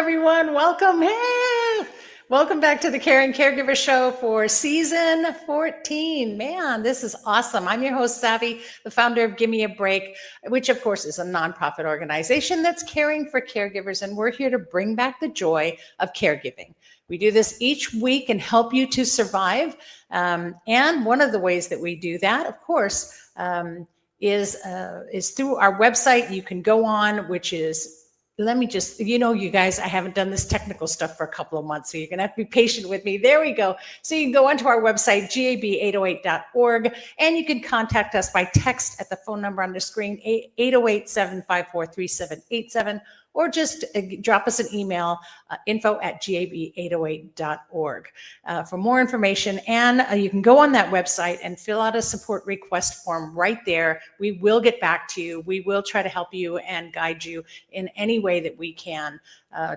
everyone. Welcome. Hey, welcome back to the Caring Caregiver Show for season 14. Man, this is awesome. I'm your host, Savvy, the founder of Give Me a Break, which of course is a nonprofit organization that's caring for caregivers. And we're here to bring back the joy of caregiving. We do this each week and help you to survive. And one of the ways that we do that, of course, is through our website. You can go on, which is, let me just, you guys, I haven't done this technical stuff for a couple of months, so you're going to have to be patient with me. There we go. So you can go onto our website, gab808.org, and you can contact us by text at the phone number on the screen, 808-754-3787, or just drop us an email, info@gab808.org for more information. And you can go on that website and fill out a support request form right there. We will get back to you. We will try to help you and guide you in any way that we can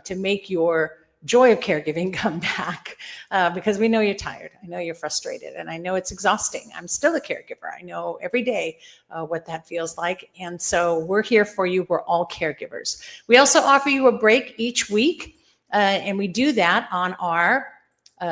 to make your joy of caregiving come back, because we know you're tired. I know you're frustrated, and I know it's exhausting. I'm still a caregiver. I know every day what that feels like. And so we're here for you. We're all caregivers. We also offer you a break each week, and we do that on our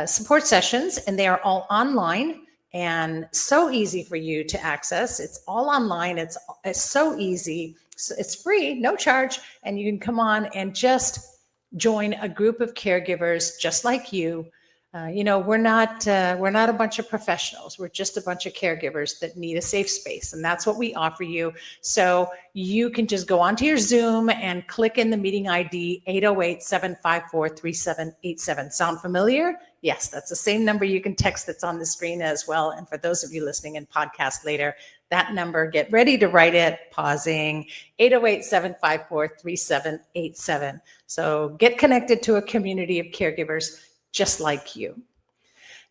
support sessions, and they are all online and so easy for you to access. It's all online. It's so easy. It's free, no charge, and you can come on and just join a group of caregivers just like you. We're not a bunch of professionals. We're just a bunch of caregivers that need a safe space, and that's what we offer you. So you can just go onto your Zoom and click in the meeting ID 808-754-3787. Sound familiar? Yes, that's the same number you can text that's on the screen as well. And for those of you listening in podcast later, that number, get ready to write it, pausing, 808-754-3787. So get connected to a community of caregivers just like you.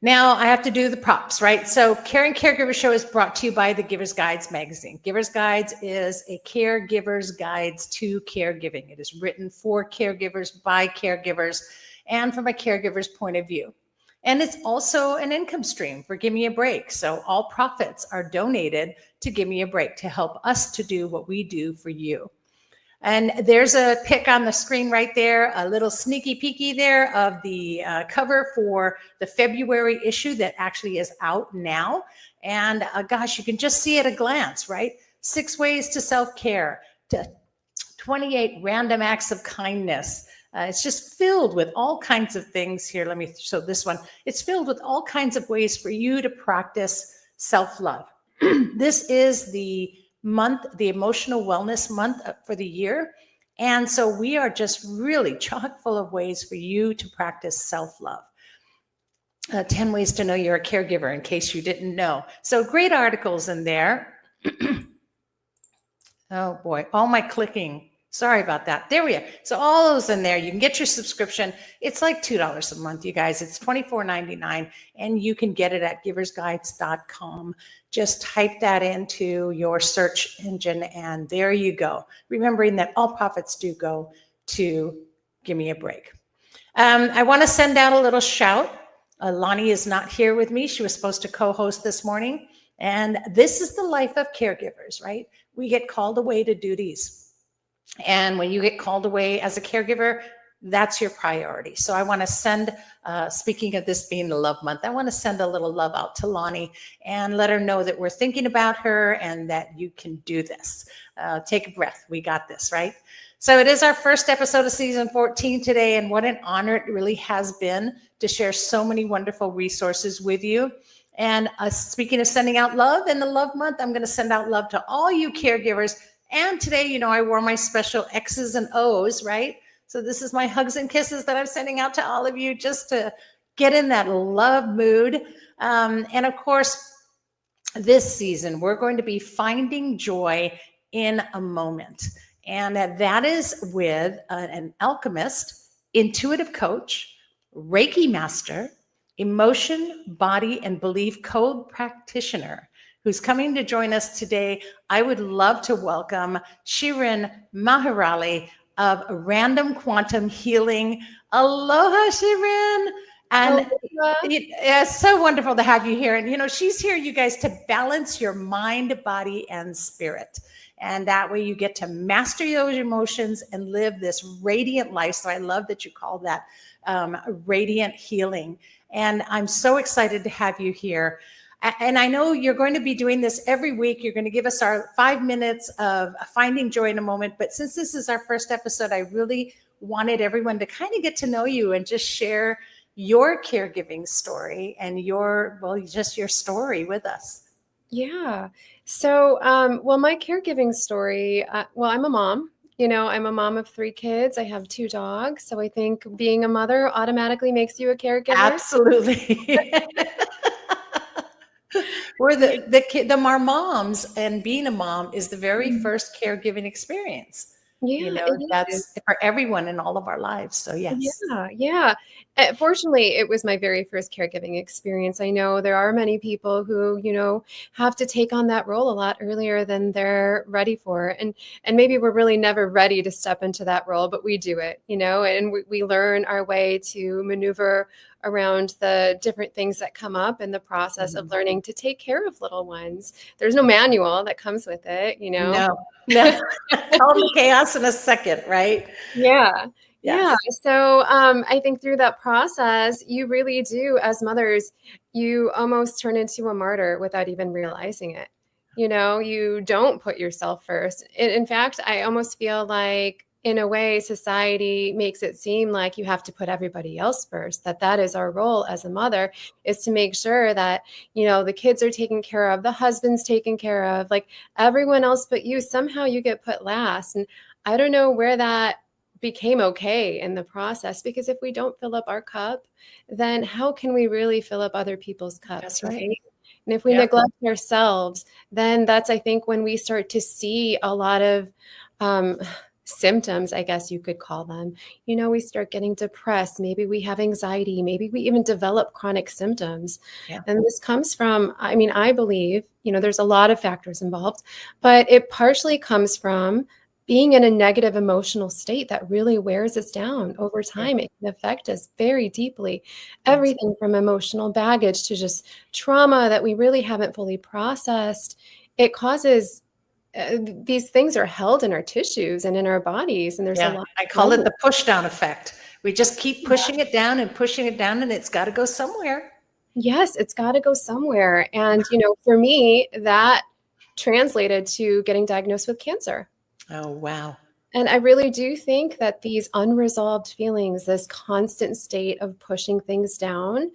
Now I have to do the props, right? So Caring Caregiver Show is brought to you by the Giver's Guides magazine. Giver's Guides is a caregiver's guides to caregiving. It is written for caregivers by caregivers and from a caregiver's point of view. And it's also an income stream for Give Me a Break. So all profits are donated to Give Me a Break to help us to do what we do for you. And there's a pic on the screen right there, a little sneaky peeky there of the cover for the February issue that actually is out now. And gosh, you can just see at a glance, right? 6 ways to self-care, to 28 random acts of kindness. It's just filled with all kinds of things here. Let me show this one. It's filled with all kinds of ways for you to practice self-love. This is the month, the emotional wellness month for the year. And so we are just really chock full of ways for you to practice self-love. 10 ways to know you're a caregiver, in case you didn't know. So great articles in there. Oh boy, all my clicking. Sorry about that. There we are. So all those in there, you can get your subscription. It's like $2 a month, you guys. It's $24.99, and you can get it at giversguides.com. Just type that into your search engine, and there you go. Remembering that all profits do go to Give Me a Break. I want to send out a little shout. Lonnie is not here with me. She was supposed to co-host this morning. And this is the life of caregivers, right? We get called away to duties. And when you get called away as a caregiver, that's your priority. So I want to send, speaking of this being the love month, I want to send a little love out to Lonnie and let her know that we're thinking about her and that you can do this. Take a breath. We got this, right? So it is our first episode of season 14 today, and what an honor it really has been to share so many wonderful resources with you. And speaking of sending out love in the love month, I'm going to send out love to all you caregivers. And today, I wore my special X's and O's, right? So this is my hugs and kisses that I'm sending out to all of you just to get in that love mood. And of course, this season, we're going to be finding joy in a moment. And that is with an alchemist, intuitive coach, Reiki master, emotion, body, and belief code practitioner, who's coming to join us today. I would love to welcome Shirin Maharali of Random Quantum Healing. Aloha, Shirin. And it's so wonderful to have you here. And, she's here, you guys, to balance your mind, body, and spirit. And that way you get to master those emotions and live this radiant life. So I love that you call that radiant healing. And I'm so excited to have you here. And I know you're going to be doing this every week. You're going to give us our 5 minutes of finding joy in a moment. But since this is our first episode, I really wanted everyone to kind of get to know you and just share your caregiving story and just your story with us. Yeah. So, well, my caregiving story, I'm a mom. I'm a mom of 3 kids. I have 2 dogs. So I think being a mother automatically makes you a caregiver. Absolutely. We're our moms, and being a mom is the very first caregiving experience. Yeah, That's for everyone in all of our lives. So yes. Yeah. Fortunately, it was my very first caregiving experience. I know there are many people who, have to take on that role a lot earlier than they're ready for. And maybe we're really never ready to step into that role, but we do it, and we learn our way to maneuver around the different things that come up in the process of learning to take care of little ones. There's no manual that comes with it, No. All the chaos in a second, right? Yeah. Yes. Yeah. So I think through that process, you really do, as mothers, you almost turn into a martyr without even realizing it. You don't put yourself first. In fact, I almost feel like, in a way, society makes it seem like you have to put everybody else first, that is our role as a mother, is to make sure that, the kids are taken care of, the husband's taken care of, like everyone else but you. Somehow you get put last. And I don't know where that became okay in the process, because if we don't fill up our cup, then how can we really fill up other people's cups? That's right. And if we neglect ourselves, then that's, I think, when we start to see a lot of symptoms, I guess you could call them. We start getting depressed. Maybe we have anxiety. Maybe we even develop chronic symptoms. Yeah. And this comes from, I believe, there's a lot of factors involved, but it partially comes from being in a negative emotional state that really wears us down over time. It can affect us very deeply. Everything from emotional baggage to just trauma that we really haven't fully processed. It causes these things are held in our tissues and in our bodies. And there's a lot. I call it the push down effect. We just keep pushing it down and pushing it down, and it's got to go somewhere. Yes, it's got to go somewhere. And, for me, that translated to getting diagnosed with cancer. Oh, wow. And I really do think that these unresolved feelings, this constant state of pushing things down,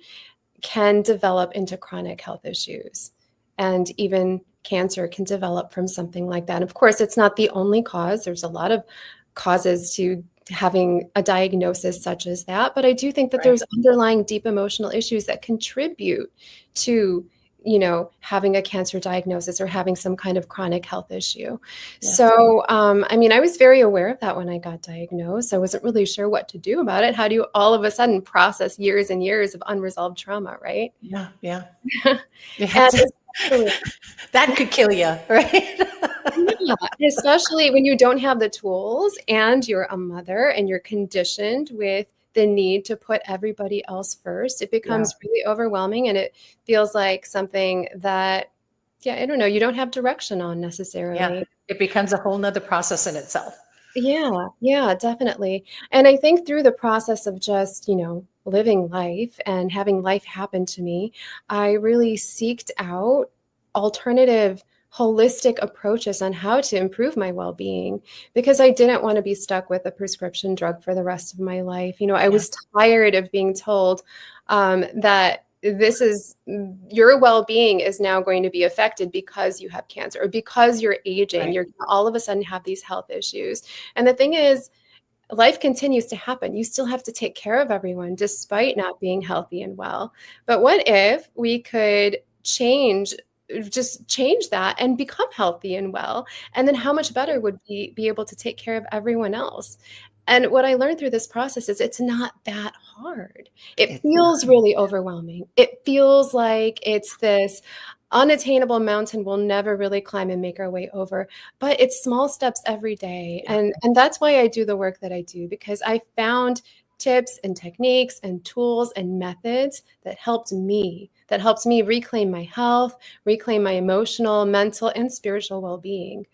can develop into chronic health issues. And even cancer can develop from something like that. Of course, it's not the only cause. There's a lot of causes to having a diagnosis such as that. But I do think that there's underlying deep emotional issues that contribute to having a cancer diagnosis or having some kind of chronic health issue. Yes. So, I was very aware of that when I got diagnosed. I wasn't really sure what to do about it. How do you all of a sudden process years and years of unresolved trauma, right? Yeah. That could kill you, right? Yeah, especially when you don't have the tools and you're a mother and you're conditioned with the need to put everybody else first. It becomes really overwhelming, and it feels like something that, I don't know, you don't have direction on necessarily. Yeah, it becomes a whole nother process in itself. Yeah, definitely. And I think through the process of just, living life and having life happen to me, I really seeked out alternative holistic approaches on how to improve my well-being, because I didn't want to be stuck with a prescription drug for the rest of my life. I was tired of being told that your well-being is now going to be affected because you have cancer or because you're aging. You're going to all of a sudden have these health issues. And the thing is, life continues to happen. You still have to take care of everyone despite not being healthy and well. But what if we could change that and become healthy and well? And then how much better would we be able to take care of everyone else? And what I learned through this process is it's not that hard. It feels really overwhelming. It feels like it's this unattainable mountain we'll never really climb and make our way over, but it's small steps every day. And that's why I do the work that I do, because I found tips and techniques and tools and methods that helps me reclaim my health, reclaim my emotional, mental, and spiritual well-being.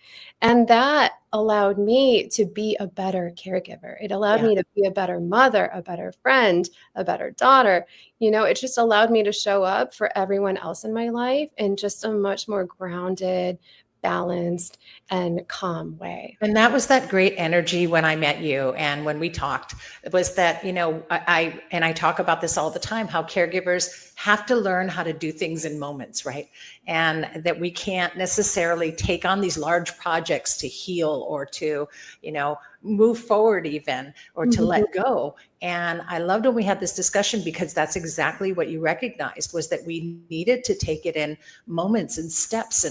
And that allowed me to be a better caregiver. It allowed Yeah. me to be a better mother, a better friend, a better daughter. It just allowed me to show up for everyone else in my life in just a much more grounded, balanced, and calm way. And that was that great energy when I met you and when we talked. It was that, I talk about this all the time, how caregivers have to learn how to do things in moments, right? And that we can't necessarily take on these large projects to heal or to, move forward even, or to Mhm. let go. And I loved when we had this discussion, because that's exactly what you recognized, was that we needed to take it in moments and steps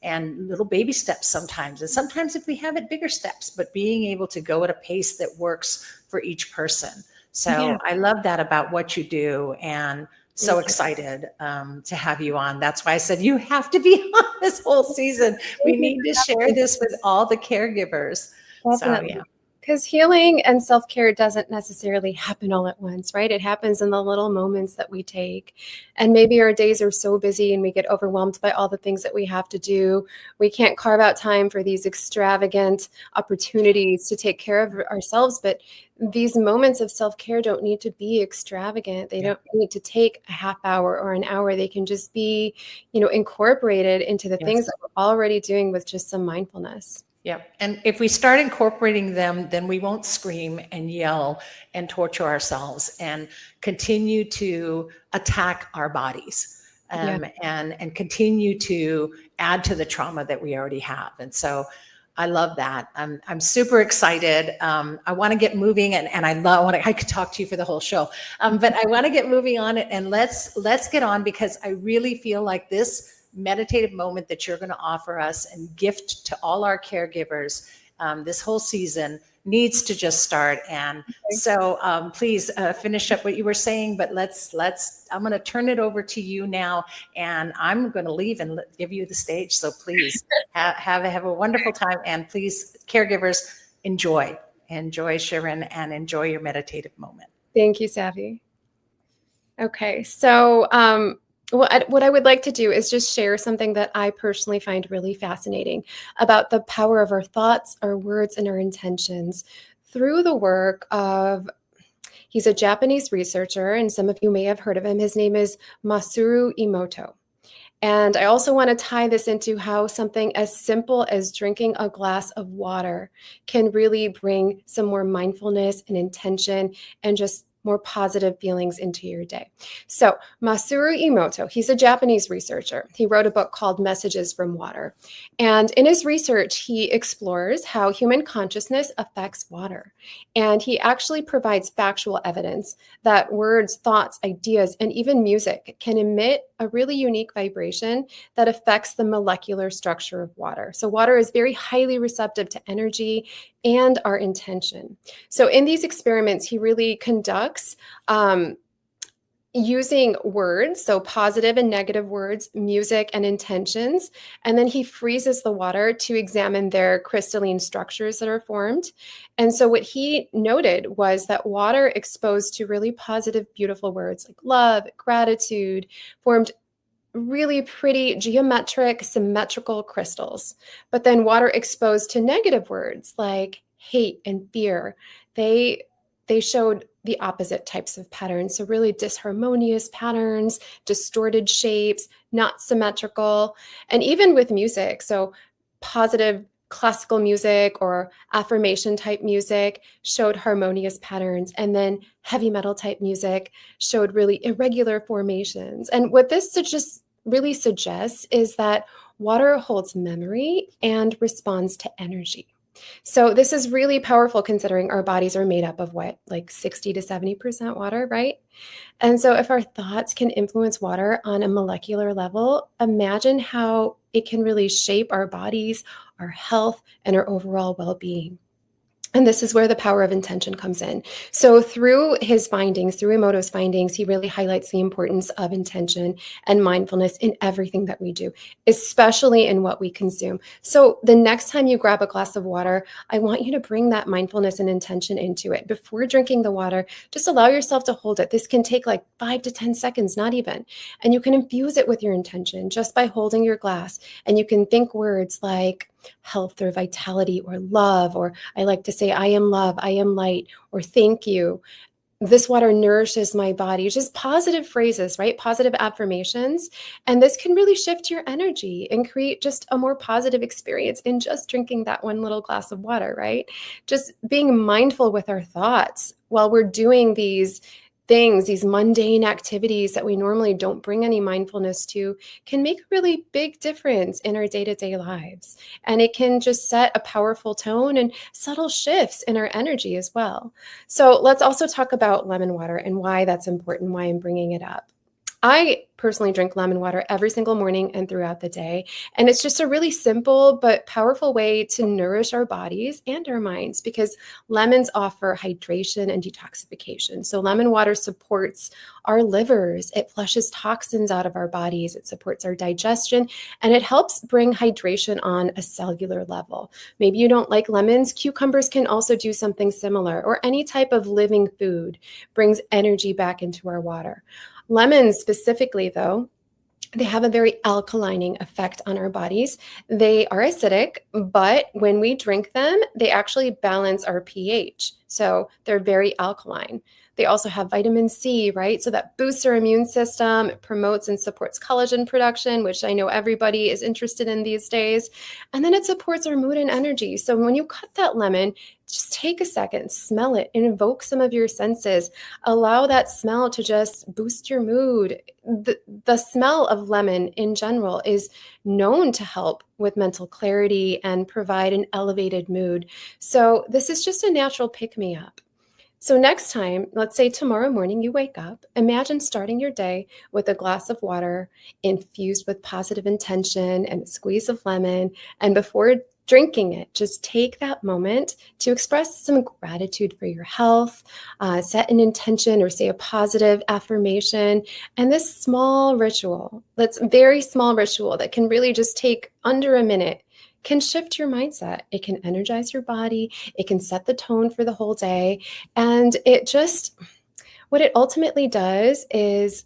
and little baby steps sometimes. And sometimes if we have it, bigger steps, but being able to go at a pace that works for each person. Yeah, So I love that about what you do, and so thank you. excited to have you on. That's why I said you have to be on this whole season. We Thank you need for to having share me. this with all the caregivers. So yeah. Definitely. Because healing and self-care doesn't necessarily happen all at once, right? It happens in the little moments that we take. And maybe our days are so busy and we get overwhelmed by all the things that we have to do. We can't carve out time for these extravagant opportunities to take care of ourselves. But these moments of self-care don't need to be extravagant. They Yeah. don't need to take a half hour or an hour. They can just be, incorporated into the things Yes. that we're already doing with just some mindfulness. Yep. And if we start incorporating them, then we won't scream and yell and torture ourselves and continue to attack our bodies, Yeah. and continue to add to the trauma that we already have. And so I love that. I'm super excited. I want to get moving, and I could talk to you for the whole show. But I want to get moving on it, and let's get on, because I really feel like this meditative moment that you're going to offer us and gift to all our caregivers this whole season needs to just start. And so please finish up what you were saying, but I'm going to turn it over to you now, and I'm going to leave and give you the stage. So please have a wonderful time, and please, caregivers, enjoy Sharon, and enjoy your meditative moment. Thank you, Savvy. Okay, so what I would like to do is just share something that I personally find really fascinating about the power of our thoughts, our words, and our intentions through the work of, he's a Japanese researcher, and some of you may have heard of him. His name is Masaru Emoto. And I also want to tie this into how something as simple as drinking a glass of water can really bring some more mindfulness and intention and just more positive feelings into your day. So Masaru Emoto, he's a Japanese researcher. He wrote a book called Messages from Water. And in his research, he explores how human consciousness affects water. And he actually provides factual evidence that words, thoughts, ideas, and even music can emit a really unique vibration that affects the molecular structure of water. So water is very highly receptive to energy and our intention. So in these experiments, he really conducts using words, so positive and negative words, music, and intentions. And then he freezes the water to examine their crystalline structures that are formed. And so what he noted was that water exposed to really positive, beautiful words like love, gratitude, formed really pretty geometric, symmetrical crystals. But then water exposed to negative words like hate and fear, they showed the opposite types of patterns. So really disharmonious patterns, distorted shapes, not symmetrical. And even with music, so positive classical music or affirmation type music showed harmonious patterns. And then heavy metal type music showed really irregular formations. And what this just really suggests is that water holds memory and responds to energy. So this is really powerful considering our bodies are made up of what, like 60 to 70% water, right? And so if our thoughts can influence water on a molecular level, imagine how it can really shape our bodies, our health, and our overall well-being. And this is where the power of intention comes in. So through his findings, through Emoto's findings, he really highlights the importance of intention and mindfulness in everything that we do, especially in what we consume. So the next time you grab a glass of water, I want you to bring that mindfulness and intention into it. Before drinking the water, just allow yourself to hold it. This can take like 5 to 10 seconds, not even. And you can infuse it with your intention just by holding your glass. And you can think words like health or vitality or love, or I like to say, I am love, I am light, or thank you. This water nourishes my body. Just positive phrases, right? Positive affirmations. And this can really shift your energy and create just a more positive experience in just drinking that one little glass of water, right? Just being mindful with our thoughts while we're doing these things, these mundane activities that we normally don't bring any mindfulness to, can make a really big difference in our day-to-day lives. And it can just set a powerful tone and subtle shifts in our energy as well. So let's also talk about lemon water and why that's important, why I'm bringing it up. I personally drink lemon water every single morning and throughout the day. And it's just a really simple but powerful way to nourish our bodies and our minds, because lemons offer hydration and detoxification. So lemon water supports our livers. It flushes toxins out of our bodies. It supports our digestion, and it helps bring hydration on a cellular level. Maybe you don't like lemons. Cucumbers can also do something similar, or any type of living food brings energy back into our water. Lemons specifically, though, they have a very alkalining effect on our bodies. They are acidic, but when we drink them, they actually balance our pH. So they're very alkaline. They also have vitamin C, right? So that boosts our immune system. It promotes and supports collagen production, which I know everybody is interested in these days. And then it supports our mood and energy. So when you cut that lemon, just take a second, smell it, and invoke some of your senses. Allow that smell to just boost your mood. The smell of lemon in general is known to help with mental clarity and provide an elevated mood. So this is just a natural pick-me-up. So next time, let's say tomorrow morning you wake up, imagine starting your day with a glass of water infused with positive intention and a squeeze of lemon. And before drinking it, just take that moment to express some gratitude for your health, set an intention or say a positive affirmation. And this small ritual, that's a very small ritual that can really just take under a minute, can shift your mindset. It can energize your body. It can set the tone for the whole day. And what it ultimately does is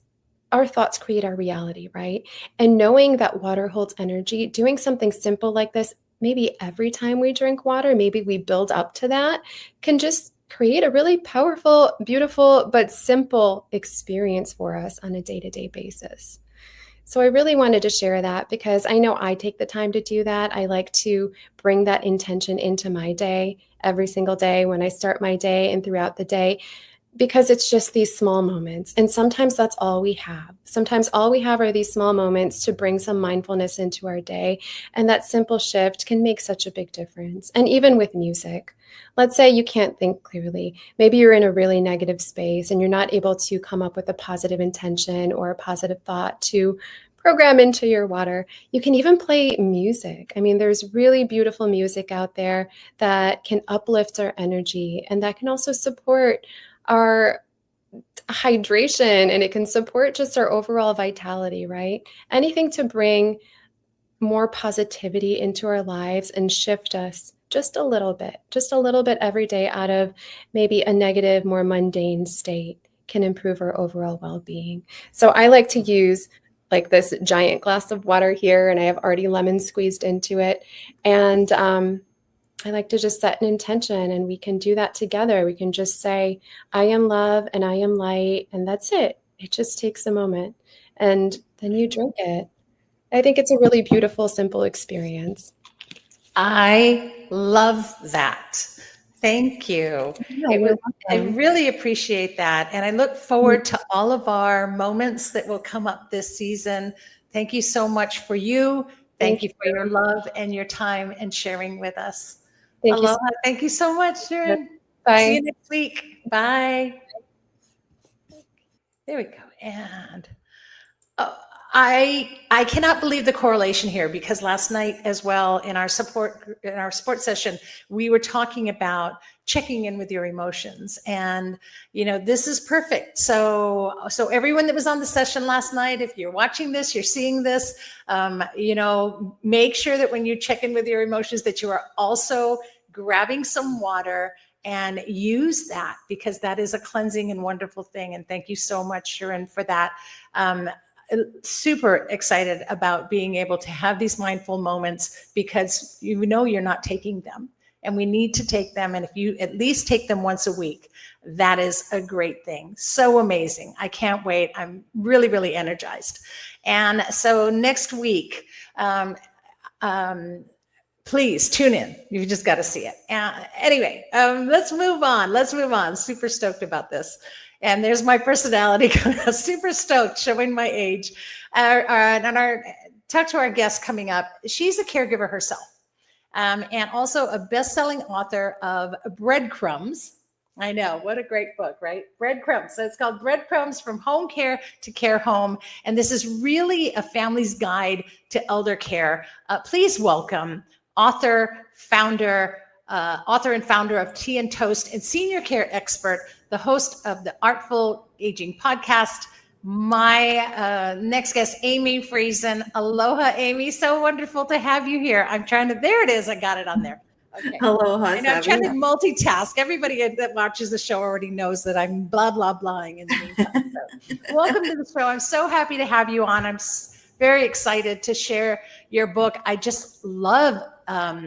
our thoughts create our reality, right? And knowing that water holds energy, doing something simple like this, maybe every time we drink water, maybe we build up to that, can just create a really powerful, beautiful, but simple experience for us on a day-to-day basis. So I really wanted to share that because I know I take the time to do that. I like to bring that intention into my day every single day when I start my day and throughout the day, because it's just these small moments. And sometimes that's all we have. Sometimes all we have are these small moments to bring some mindfulness into our day. And that simple shift can make such a big difference. And even with music, let's say you can't think clearly. Maybe you're in a really negative space and you're not able to come up with a positive intention or a positive thought to program into your water. You can even play music. I mean, there's really beautiful music out there that can uplift our energy, and that can also support our hydration, and it can support just our overall vitality, right? Anything to bring more positivity into our lives and shift us just a little bit every day out of maybe a negative, more mundane state can improve our overall well-being. So I like to use like this giant glass of water here, and I have already lemon squeezed into it. And I like to just set an intention, and we can do that together. We can just say, I am love and I am light, and that's it. It just takes a moment, and then you drink it. I think it's a really beautiful, simple experience. I love that. Thank you. Yeah, you're I welcome. really appreciate that. And I look forward to all of our moments that will come up this season. Thank you so much for you. Thank you for your love and your time and sharing with us. Thank you so Aloha. Thank you so much, much. Sharon. See Bye. you next week. Bye. There we go. And I cannot believe the correlation here, because last night as well in our support session, we were talking about checking in with your emotions, and this is perfect. So everyone that was on the session last night, if you're watching this, you're seeing this, make sure that when you check in with your emotions that you are also grabbing some water and use that, because that is a cleansing and wonderful thing. And thank you so much, Sharon, for that. Super excited about being able to have these mindful moments, because you're not taking them, and we need to take them. And if you at least take them once a week, that is a great thing. So amazing. I can't wait. I'm really, really energized. And so next week, please tune in. You've just got to see it. Anyway, let's move on. Super stoked about this. And there's my personality. Super stoked, showing my age. Talk to our guest coming up. She's a caregiver herself, and also a best-selling author of Breadcrumbs. I know, what a great book, right? Breadcrumbs. So it's called Breadcrumbs: From Home Care to Care Home. And this is really a family's guide to elder care. Please welcome author and founder of Tea and Toast and senior care expert, the host of the Artful Aging podcast, my next guest, Amy Friesen. Aloha, Amy. So wonderful to have you here. There it is. I got it on there. Okay. Aloha. And I'm trying to multitask. Everybody that watches the show already knows that I'm blah, blahing in the meantime. So, welcome to the show. I'm so happy to have you on. I'm very excited to share your book. I just love,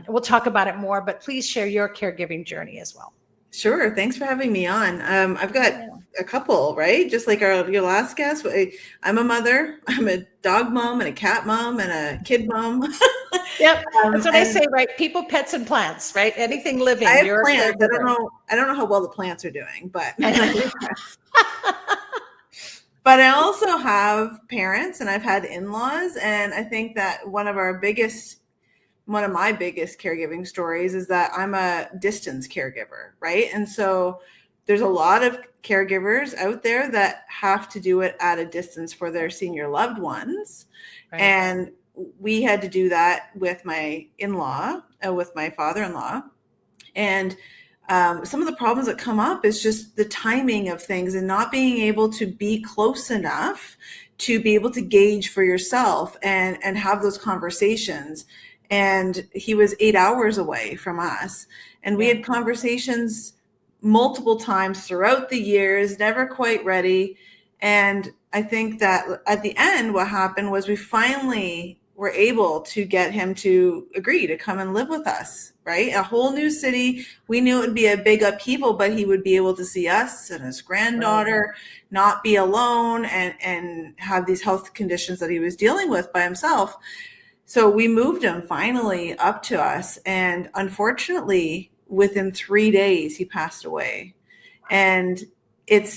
we'll talk about it more, but please share your caregiving journey as well. Sure. Thanks for having me on. I've got a couple, right? Just like your last guest. I'm a mother. I'm a dog mom and a cat mom and a kid mom. Yep. That's what I say, right? People, pets, and plants, right? Anything living. I have plants. I don't know how well the plants are doing, but but I also have parents, and I've had in-laws. And I think that one of my biggest caregiving stories is that I'm a distance caregiver, right? And so there's a lot of caregivers out there that have to do it at a distance for their senior loved ones. Right. And we had to do that with my in-law, with my father-in-law. And some of the problems that come up is just the timing of things and not being able to be close enough to be able to gauge for yourself and have those conversations. And he was 8 hours away from us. And we had conversations multiple times throughout the years, never quite ready. And I think that at the end, what happened was we finally were able to get him to agree to come and live with us, right? A whole new city. We knew it would be a big upheaval, but he would be able to see us and his granddaughter, not be alone and have these health conditions that he was dealing with by himself. So we moved him finally up to us. And unfortunately, within 3 days, he passed away. And it's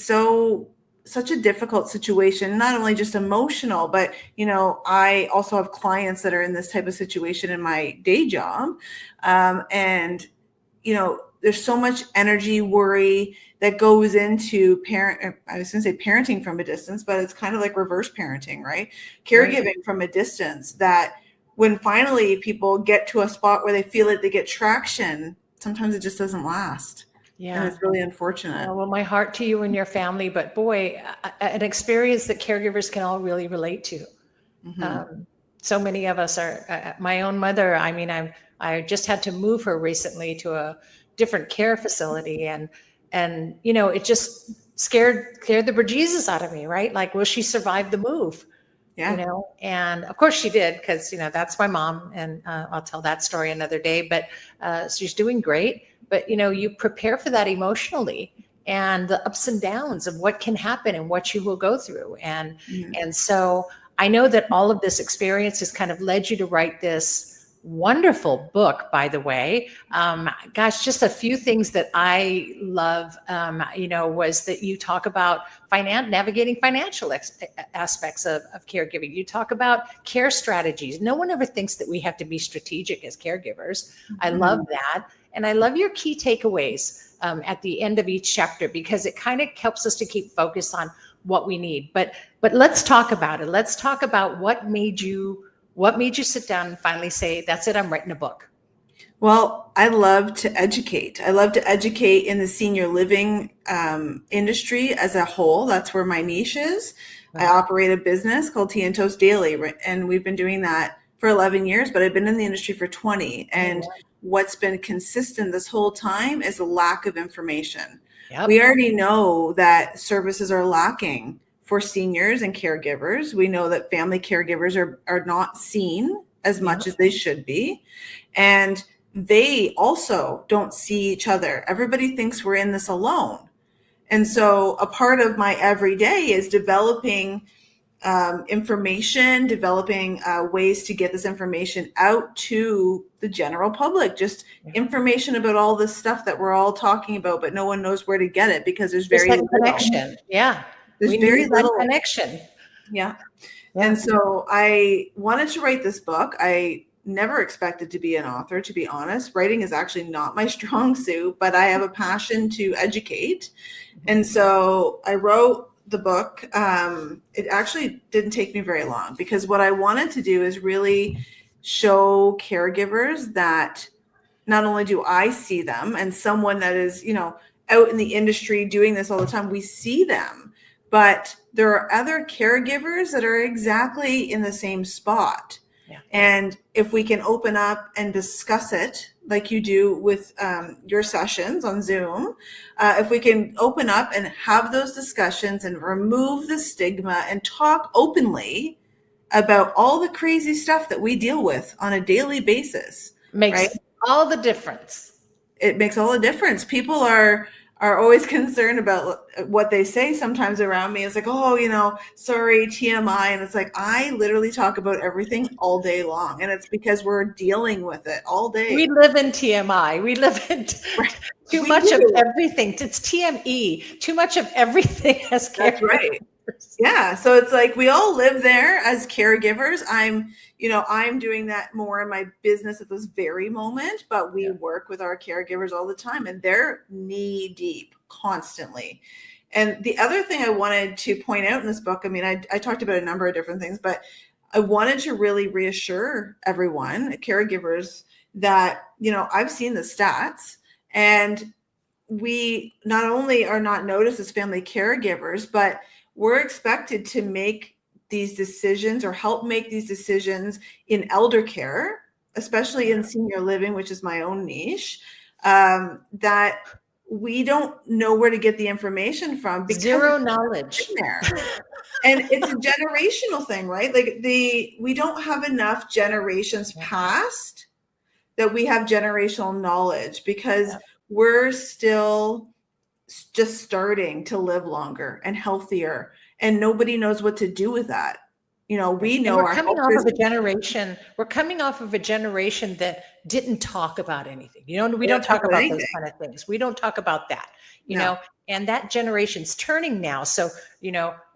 such a difficult situation, not only just emotional, but, I also have clients that are in this type of situation in my day job. And there's so much energy, worry that goes into parenting from a distance, but it's kind of like reverse parenting, right? Caregiving from a distance, that when finally people get to a spot where they feel like they get traction, sometimes it just doesn't last. Yeah. And it's really unfortunate. Well, my heart to you and your family, but boy, an experience that caregivers can all really relate to. Mm-hmm. So many of us are, my own mother, I just had to move her recently to a different care facility, and it just scared the bejesus out of me, right? Like, will she survive the move? Yeah. And of course she did, because, that's my mom, and I'll tell that story another day, but she's doing great. But, you prepare for that emotionally, and the ups and downs of what can happen and what you will go through. And, and so I know that all of this experience has kind of led you to write this wonderful book, by the way. Just a few things that I love, was that you talk about navigating financial aspects of caregiving. You talk about care strategies. No one ever thinks that we have to be strategic as caregivers. Mm-hmm. I love that. And I love your key takeaways at the end of each chapter, because it kind of helps us to keep focused on what we need. But let's talk about it. Let's talk about what made you sit down and finally say, that's it, I'm writing a book. Well, I love to educate. I love to educate in the senior living industry as a whole. That's where my niche is. I operate a business called Tea and Toast Daily, and we've been doing that for 11 years, but I've been in the industry for 20. And what's been consistent this whole time is a lack of information. Yep. We already know that services are lacking for seniors and caregivers. We know that family caregivers are not seen as much as they should be. And they also don't see each other. Everybody thinks we're in this alone. And so a part of my everyday is developing information, developing ways to get this information out to the general public, just information about all this stuff that we're all talking about, but no one knows where to get it because there's very little connection. Yeah. There's very little connection. Yeah. And so I wanted to write this book. I never expected to be an author, to be honest. Writing is actually not my strong suit, but I have a passion to educate. And so I wrote the book. It actually didn't take me very long because what I wanted to do is really show caregivers that not only do I see them, and someone that is, out in the industry doing this all the time, we see them, but there are other caregivers that are exactly in the same spot. Yeah. And if we can open up and discuss it like you do with your sessions on Zoom, if we can open up and have those discussions and remove the stigma and talk openly about all the crazy stuff that we deal with on a daily basis. Makes all the difference. It makes all the difference. People are always concerned about what they say sometimes around me. It's like, oh, sorry, TMI. And it's like, I literally talk about everything all day long. And it's because we're dealing with it all day. We live in TMI. We live in too much of everything. It's TME, too much of everything as caregivers. That's right. Yeah. So it's like we all live there as caregivers. I'm doing that more in my business at this very moment, but we work with our caregivers all the time and they're knee deep constantly. And the other thing I wanted to point out in this book, I talked about a number of different things, but I wanted to really reassure everyone, caregivers, that, I've seen the stats and we not only are not noticed as family caregivers, but we're expected to make these decisions or help make these decisions in elder care, especially in senior living, which is my own niche, that we don't know where to get the information from. Because zero knowledge. There. And it's a generational thing, right? Like we don't have enough generations past that we have generational knowledge because we're still just starting to live longer and healthier, and nobody knows what to do with that. We know we're coming off of a generation. We're coming off of a generation that didn't talk about anything. We don't talk about those kind of things. We don't talk about that. You know, and that generation's turning now. So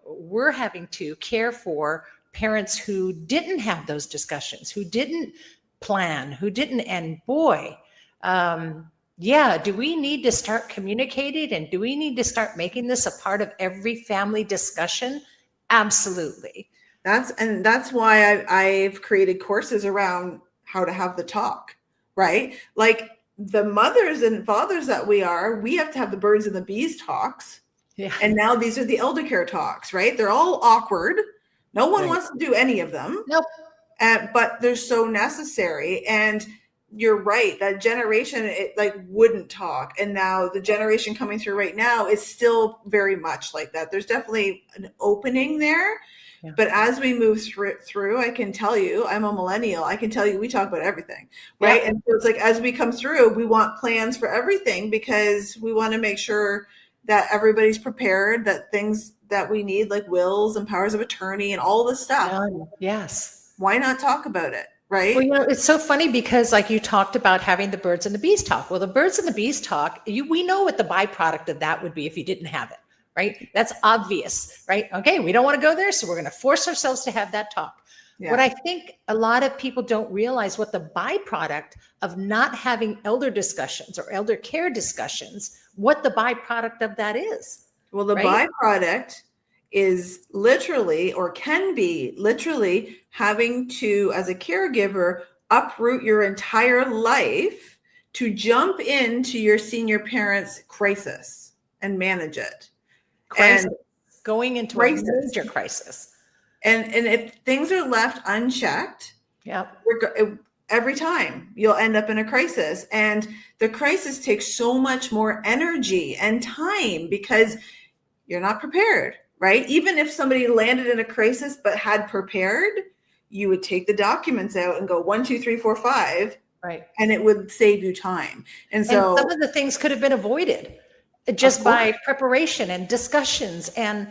we're having to care for parents who didn't have those discussions, who didn't plan, who didn't. And boy, do we need to start communicating, and do we need to start making this a part of every family discussion? Absolutely. That's why I've created courses around how to have the talk, right? Like the mothers and fathers that we have to have the birds and the bees talks. Yeah. And now these are the elder care talks, right? They're all awkward. No one wants to do any of them. Nope. But they're so necessary. And you're right, that generation, it wouldn't talk. And now the generation coming through right now is still very much like that. There's definitely an opening there. Yeah. But as we move through, I can tell you, I'm a millennial. I can tell you, we talk about everything, right? Yeah. And so it's like, as we come through, we want plans for everything because we want to make sure that everybody's prepared, that things that we need, like wills and powers of attorney and all this stuff. Yes. Why not talk about it? Right. Well, it's so funny because like you talked about having the birds and the bees talk. Well, the birds and the bees talk, we know what the byproduct of that would be if you didn't have it, right? That's obvious, right? Okay, we don't want to go there, so we're going to force ourselves to have that talk. Yeah. What I think a lot of people don't realize what the byproduct of not having elder discussions or elder care discussions, what the byproduct of that is. Well, the byproduct is literally, or can be literally, having to, as a caregiver, uproot your entire life to jump into your senior parents' crisis and manage it. Crisis. And Going into crisis. a major crisis. And if things are left unchecked, Yep. every time you'll end up in a crisis. And the crisis takes so much more energy and time because you're not prepared, right? Even if somebody landed in a crisis but had prepared, you would take the documents out and go 1, 2, 3, 4, 5, right? And it would save you time. And so some of the things could have been avoided just by preparation and discussions. And,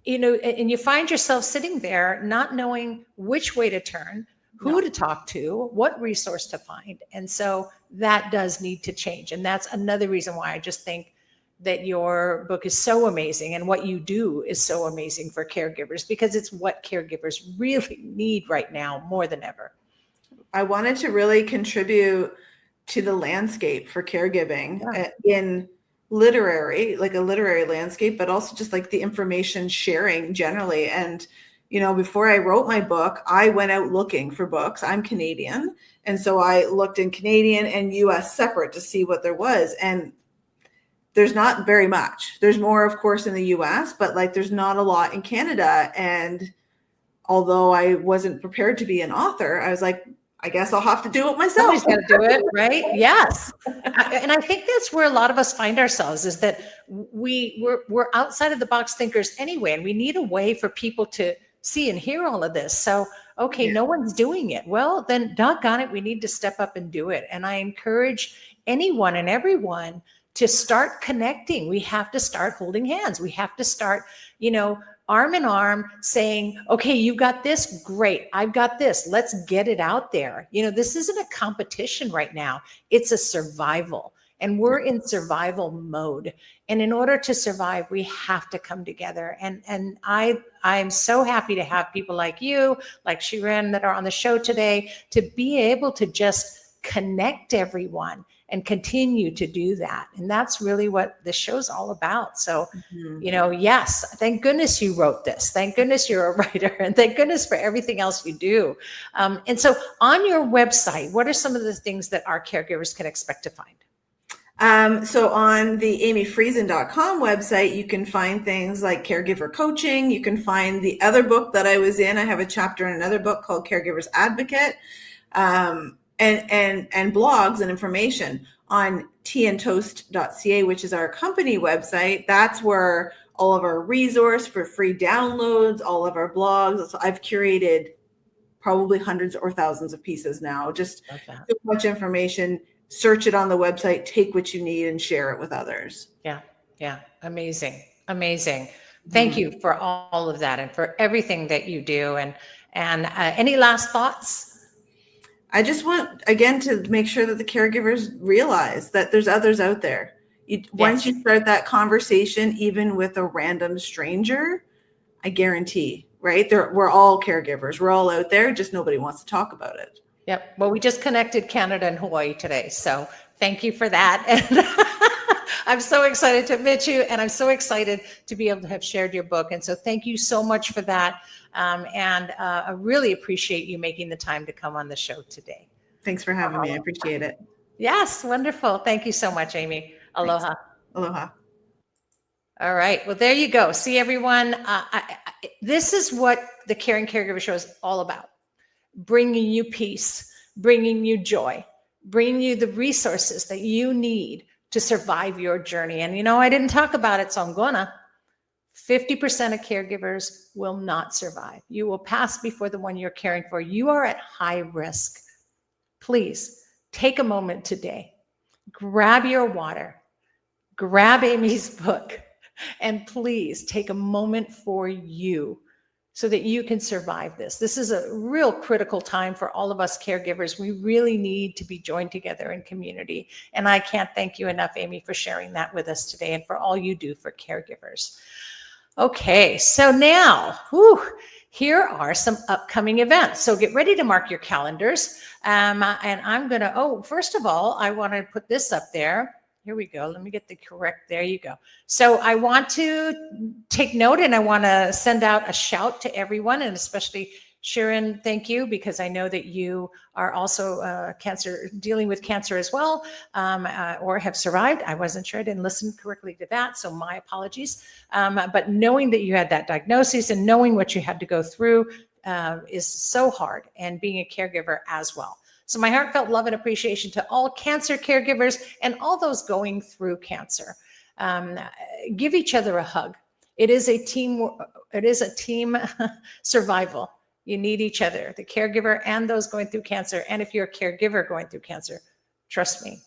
and you find yourself sitting there not knowing which way to turn, who to talk to, what resource to find. And so that does need to change. And that's another reason why I just think that your book is so amazing and what you do is so amazing for caregivers, because it's what caregivers really need right now more than ever. I wanted to really contribute to the landscape for caregiving in literary, like a literary landscape, but also just like the information sharing generally. And, before I wrote my book, I went out looking for books. I'm Canadian. And so I looked in Canadian and US separate to see what there was. And there's not very much. There's more, of course, in the US, but like there's not a lot in Canada. And although I wasn't prepared to be an author, I was like, I guess I'll have to do it myself. Somebody's got to do it, right? Yes. And I think that's where a lot of us find ourselves, is that we're outside of the box thinkers anyway, and we need a way for people to see and hear all of this. So, okay, no one's doing it. Well, then doggone it, we need to step up and do it. And I encourage anyone and everyone to start connecting. We have to start holding hands. We have to start, arm in arm, saying, okay, you've got this, great, I've got this, let's get it out there. This isn't a competition right now, it's a survival, and we're in survival mode. And in order to survive, we have to come together. And I'm so happy to have people like you, like Shirin, that are on the show today, to be able to just connect everyone and continue to do that. And that's really what this show's all about. So, yes, thank goodness you wrote this. Thank goodness you're a writer, and thank goodness for everything else you do. And so on your website, what are some of the things that our caregivers can expect to find? So on the amyfriesen.com website, you can find things like caregiver coaching. You can find the other book that I was in. I have a chapter in another book called Caregiver's Advocate. And blogs and information on teaandtoast.ca, which is our company website. That's where all of our resource for free downloads, all of our blogs. So I've curated probably hundreds or thousands of pieces now. Just so much information. Search it on the website, take what you need and share it with others. Yeah. Amazing. Thank you for all of that and for everything that you do. And any last thoughts? I just want, again, to make sure that the caregivers realize that there's others out there. Once you start that conversation, even with a random stranger, I guarantee, right? We're all caregivers. We're all out there. Just nobody wants to talk about it. Yep. Well, we just connected Canada and Hawaii today. So thank you for that. And I'm so excited to meet you, and I'm so excited to be able to have shared your book. And so thank you so much for that. I really appreciate you making the time to come on the show today. Thanks for having me. I appreciate it. Yes, wonderful. Thank you so much, Amy. Aloha. Thanks. Aloha. All right. Well, there you go. See, everyone, this is what the Caring Caregiver Show is all about. Bringing you peace, bringing you joy, bringing you the resources that you need to survive your journey. And, I didn't talk about it, so I'm gonna. 50% of caregivers will not survive. You will pass before the one you're caring for. You are at high risk. Please take a moment today, grab your water, grab Amy's book, and please take a moment for you so that you can survive this. This is a real critical time for all of us caregivers. We really need to be joined together in community. And I can't thank you enough, Amy, for sharing that with us today and for all you do for caregivers. Okay, so now, here are some upcoming events. So get ready to mark your calendars. And I'm gonna, first of all, I wanna put this up there. Here we go. Let me get the correct. There you go. So I want to take note, and I want to send out a shout to everyone, and especially Sharon, thank you, because I know that you are also dealing with cancer as well, or have survived. I wasn't sure. I didn't listen correctly to that, so my apologies. But knowing that you had that diagnosis and knowing what you had to go through is so hard, and being a caregiver as well. So my heartfelt love and appreciation to all cancer caregivers and all those going through cancer. Give each other a hug. It is a team. It is a team survival. You need each other, the caregiver and those going through cancer. And if you're a caregiver going through cancer, trust me,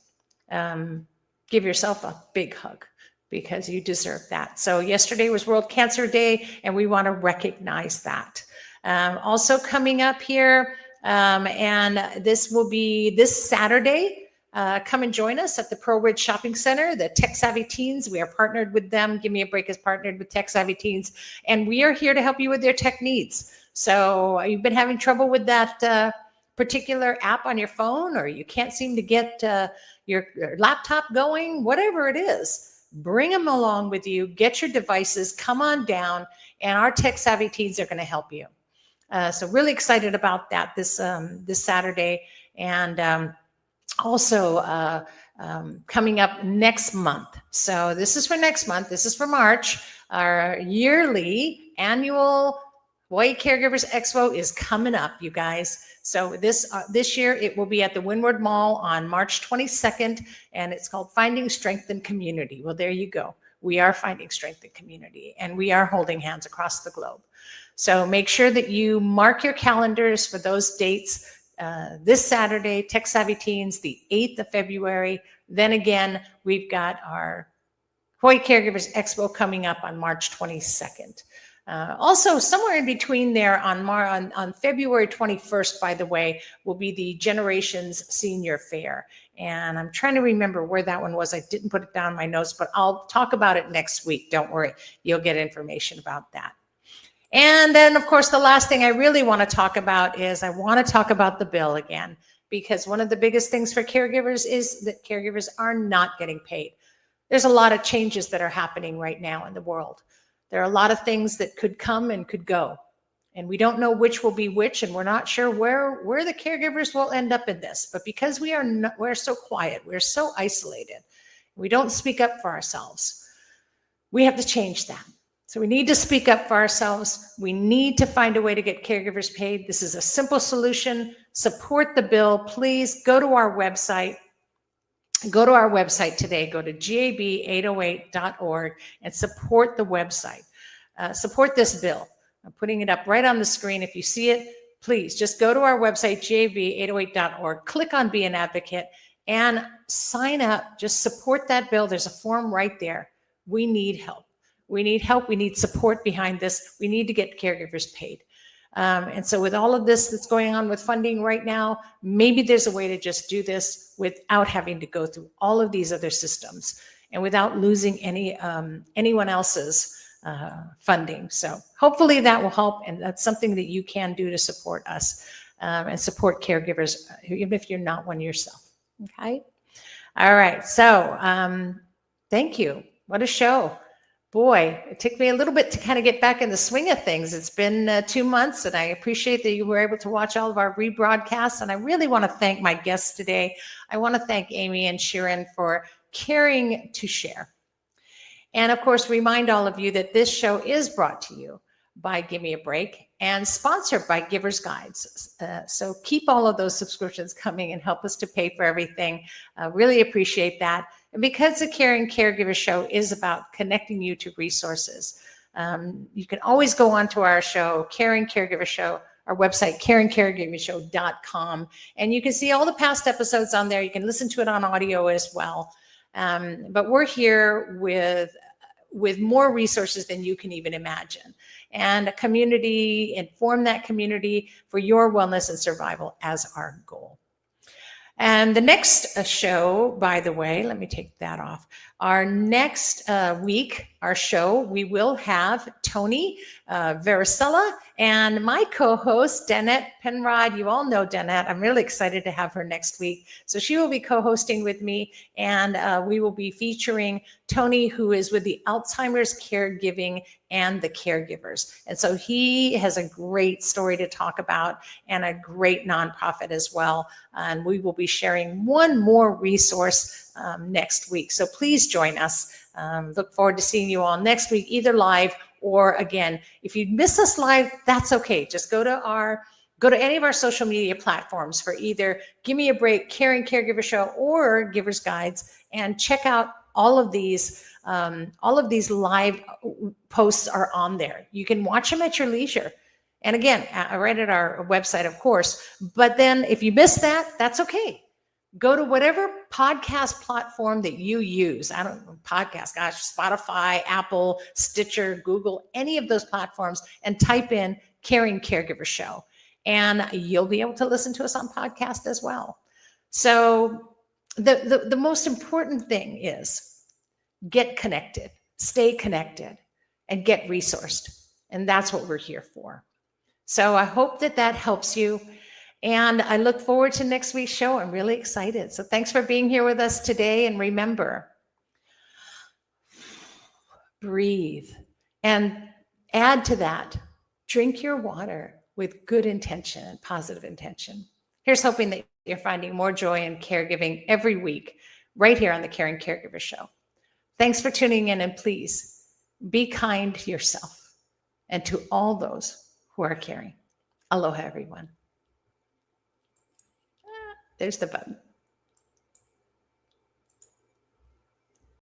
give yourself a big hug, because you deserve that. So yesterday was World Cancer Day, and we want to recognize that. Also coming up here, and this will be this Saturday. Come and join us at the Pearl Ridge Shopping Center, the Tech Savvy Teens. We are partnered with them. Give Me a Break is partnered with Tech Savvy Teens, and we are here to help you with their tech needs. So you've been having trouble with that particular app on your phone, or you can't seem to get your laptop going, whatever it is, bring them along with you, get your devices, come on down, and our Tech Savvy Teens are going to help you. So really excited about that this Saturday. And also coming up next month. So this is for next month. This is for March. Our yearly annual Hawaii Caregivers Expo is coming up, you guys. So this year it will be at the Windward Mall on March 22nd, and it's called Finding Strength in Community. Well, there you go. We are finding strength in community, and we are holding hands across the globe. So make sure that you mark your calendars for those dates. This Saturday, Tech Savvy Teens, the 8th of February. Then again, we've got our Hawaii Caregivers Expo coming up on March 22nd. Also, somewhere in between there on February 21st, by the way, will be the Generations Senior Fair. And I'm trying to remember where that one was. I didn't put it down in my notes, but I'll talk about it next week. Don't worry. You'll get information about that. And then, of course, the last thing I really want to talk about is I want to talk about the bill again, because one of the biggest things for caregivers is that caregivers are not getting paid. There's a lot of changes that are happening right now in the world. There are a lot of things that could come and could go, and we don't know which will be which, and we're not sure where the caregivers will end up in this. But because we're so quiet, we're so isolated, we don't speak up for ourselves, we have to change that. So we need to speak up for ourselves. We need to find a way to get caregivers paid. This is a simple solution. Support the bill. Please go to our website. Go to our website today. Go to gab808.org and support the website. Support this bill. I'm putting it up right on the screen. If you see it, please just go to our website, gab808.org. Click on Be an Advocate and sign up. Just support that bill. There's a form right there. We need help. We need help. We need support behind this. We need to get caregivers paid. And so with all of this that's going on with funding right now, maybe there's a way to just do this without having to go through all of these other systems and without losing anyone else's funding. So hopefully that will help. And that's something that you can do to support us and support caregivers, even if you're not one yourself. Okay. All right. So thank you. What a show. Boy, it took me a little bit to kind of get back in the swing of things. It's been 2 months, and I appreciate that you were able to watch all of our rebroadcasts. And I really want to thank my guests today. I want to thank Amy and Sharon for caring to share. And of course, remind all of you that this show is brought to you by Give Me a Break and sponsored by Givers Guides. So keep all of those subscriptions coming and help us to pay for everything. Really appreciate that. And because the Caring Caregiver Show is about connecting you to resources, you can always go onto our show, Caring Caregiver Show, our website, caringcaregivershow.com, and you can see all the past episodes on there. You can listen to it on audio as well. But we're here with more resources than you can even imagine, and a community, inform that community for your wellness and survival as our goal. And the next show, by the way, let me take that off. Our next week, our show, we will have Tony Varicella, and my co-host, Danette Penrod. You all know Danette. I'm really excited to have her next week. So she will be co-hosting with me, and we will be featuring Tony, who is with the Alzheimer's Caregiving and the Caregivers. And so he has a great story to talk about and a great nonprofit as well. And we will be sharing one more resource next week. So please join us. Look forward to seeing you all next week, either live or again. If you miss us live, that's okay. Just go to any of our social media platforms for either Give Me a Break, Caring Caregiver Show, or Giver's Guides, and check out all of these live posts are on there. You can watch them at your leisure. And again, right at our website, of course. But then if you miss that, that's okay. Go to whatever podcast platform that you use. I don't know, podcast, gosh, Spotify, Apple, Stitcher, Google, any of those platforms, and type in Caring Caregiver Show. And you'll be able to listen to us on podcast as well. So the most important thing is get connected, stay connected, and get resourced. And that's what we're here for. So I hope that helps you. And I look forward to next week's show. I'm really excited. So thanks for being here with us today. And remember, breathe. And add to that, drink your water with good intention and positive intention. Here's hoping that you're finding more joy in caregiving every week, right here on the Caring Caregiver Show. Thanks for tuning in, and please be kind to yourself and to all those who are caring. Aloha, everyone. There's the button.